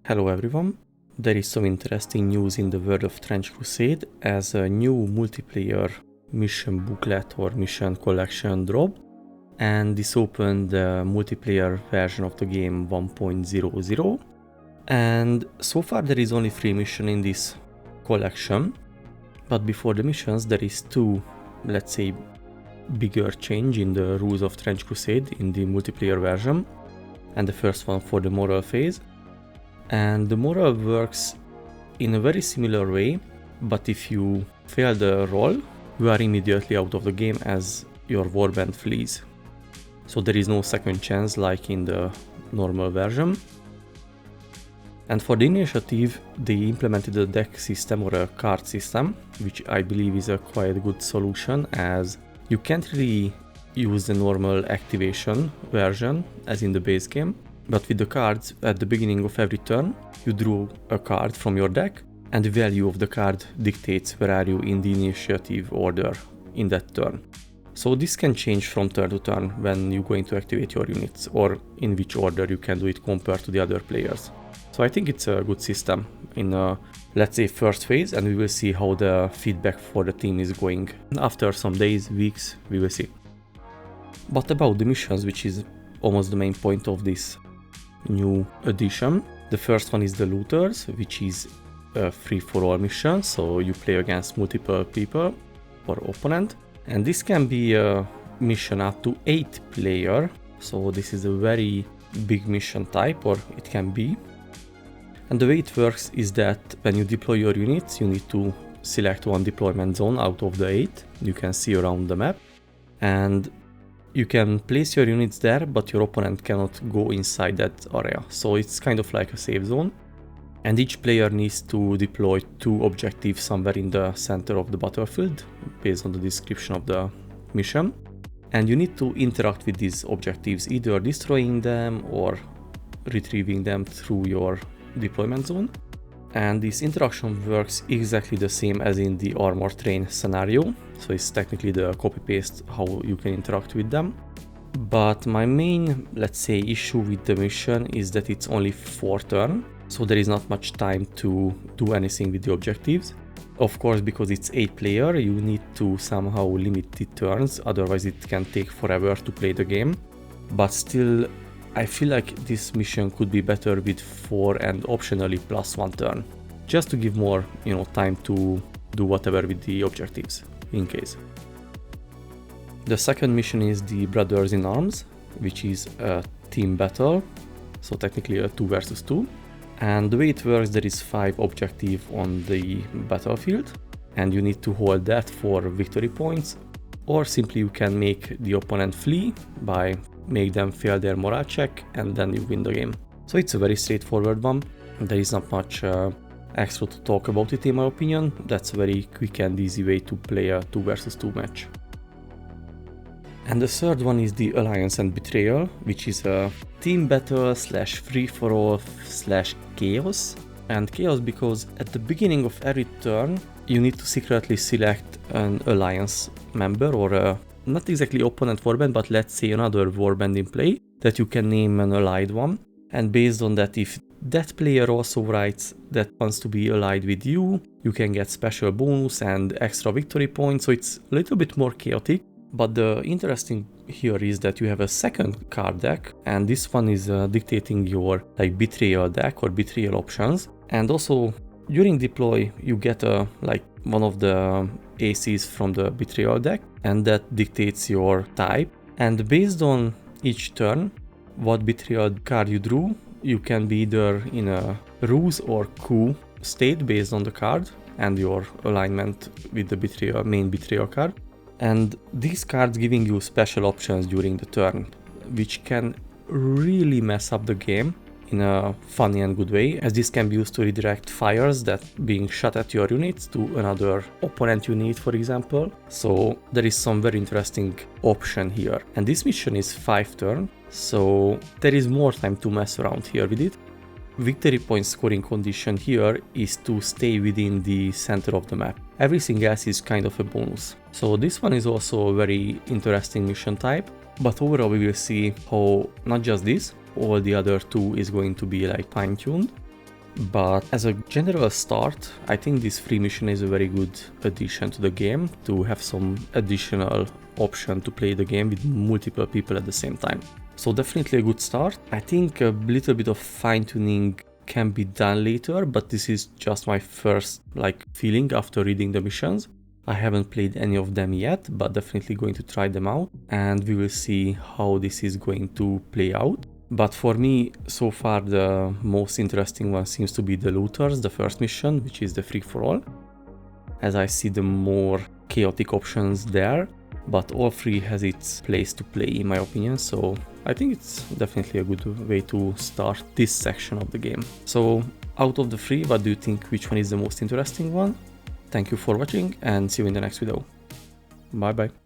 Hello everyone, there is some interesting news in the world of Trench Crusade as a new multiplayer mission booklet or mission collection dropped, and this opened the multiplayer version of the game 1.00, and so far there is only 3 missions in this collection, but before the missions there is 2, let's say, bigger change in the rules of Trench Crusade in the multiplayer version, and the first one for the moral phase. And the moral works in a very similar way, but if you fail the roll, you are immediately out of the game as your warband flees. So there is no second chance like in the normal version. And for the initiative, they implemented a deck system or a card system, which I believe is a quite good solution, as you can't really use the normal activation version as in the base game. But with the cards, at the beginning of every turn, you draw a card from your deck, and the value of the card dictates where are you in the initiative order in that turn. So this can change from turn to turn when you're going to activate your units, or in which order you can do it compared to the other players. So I think it's a good system in let's say first phase, and we will see how the feedback for the team is going. After some days, weeks, we will see. But about the missions, which is almost the main point of this new edition. The first one is the Looters, which is a free-for-all mission, so you play against multiple people or opponent, and this can be a mission up to 8 player, so this is a very big mission type, or it can be. And the way it works is that when you deploy your units, you need to select one deployment zone out of the 8 you can see around the map, and you can place your units there, but your opponent cannot go inside that area. So it's kind of like a safe zone. And each player needs to deploy 2 objectives somewhere in the center of the battlefield, based on the description of the mission. And you need to interact with these objectives, either destroying them or retrieving them through your deployment zone. And this interaction works exactly the same as in the armor train scenario. So it's technically the copy-paste how you can interact with them. But my main, let's say, issue with the mission is that it's only 4 turns. So there is not much time to do anything with the objectives. Of course, because it's 8 player, you need to somehow limit the turns, otherwise it can take forever to play the game. But still, I feel like this mission could be better with 4 and optionally +1 turn, just to give more, time to do whatever with the objectives, in case. The second mission is the Brothers in Arms, which is a team battle, so technically a 2 versus 2. And the way it works, there is 5 objectives on the battlefield, and you need to hold that for victory points, or simply you can make the opponent flee by make them fail their morale check, and then you win the game. So it's a very straightforward one. There is not much extra to talk about it in my opinion. That's a very quick and easy way to play a 2 versus 2 match. And the third one is the Alliance and Betrayal, which is a team battle / free-for-all / chaos. And chaos because at the beginning of every turn you need to secretly select an alliance member, or not exactly opponent warband, but let's say another warband in play that you can name an allied one. And based on that, if that player also writes that wants to be allied with you, you can get special bonus and extra victory points. So it's a little bit more chaotic. But the interesting here is that you have a second card deck, and this one is dictating your betrayal deck or betrayal options. And also during deploy you get one of the aces from the betrayal deck, and that dictates your type. And based on each turn, what betrayal card you drew, you can be either in a ruse or coup state based on the card and your alignment with the main betrayal card. And these cards giving you special options during the turn, which can really mess up the game in a funny and good way, as this can be used to redirect fires that being shot at your units to another opponent unit, for example. So there is some very interesting option here. And this mission is 5 turns, so there is more time to mess around here with it. Victory point scoring condition here is to stay within the center of the map. Everything else is kind of a bonus. So this one is also a very interesting mission type, but overall we will see how not just this, all the other 2 is going to be fine-tuned. But as a general start, I think this free mission is a very good addition to the game, to have some additional option to play the game with multiple people at the same time. So definitely a good start. I think a little bit of fine-tuning can be done later, but this is just my first feeling after reading the missions. I haven't played any of them yet, but definitely going to try them out, and we will see how this is going to play out. But for me, so far the most interesting one seems to be the looters, the first mission, which is the free-for-all, as I see the more chaotic options there, but all three has its place to play in my opinion, so I think it's definitely a good way to start this section of the game. So out of the three, what do you think, which one is the most interesting one? Thank you for watching and see you in the next video. Bye bye.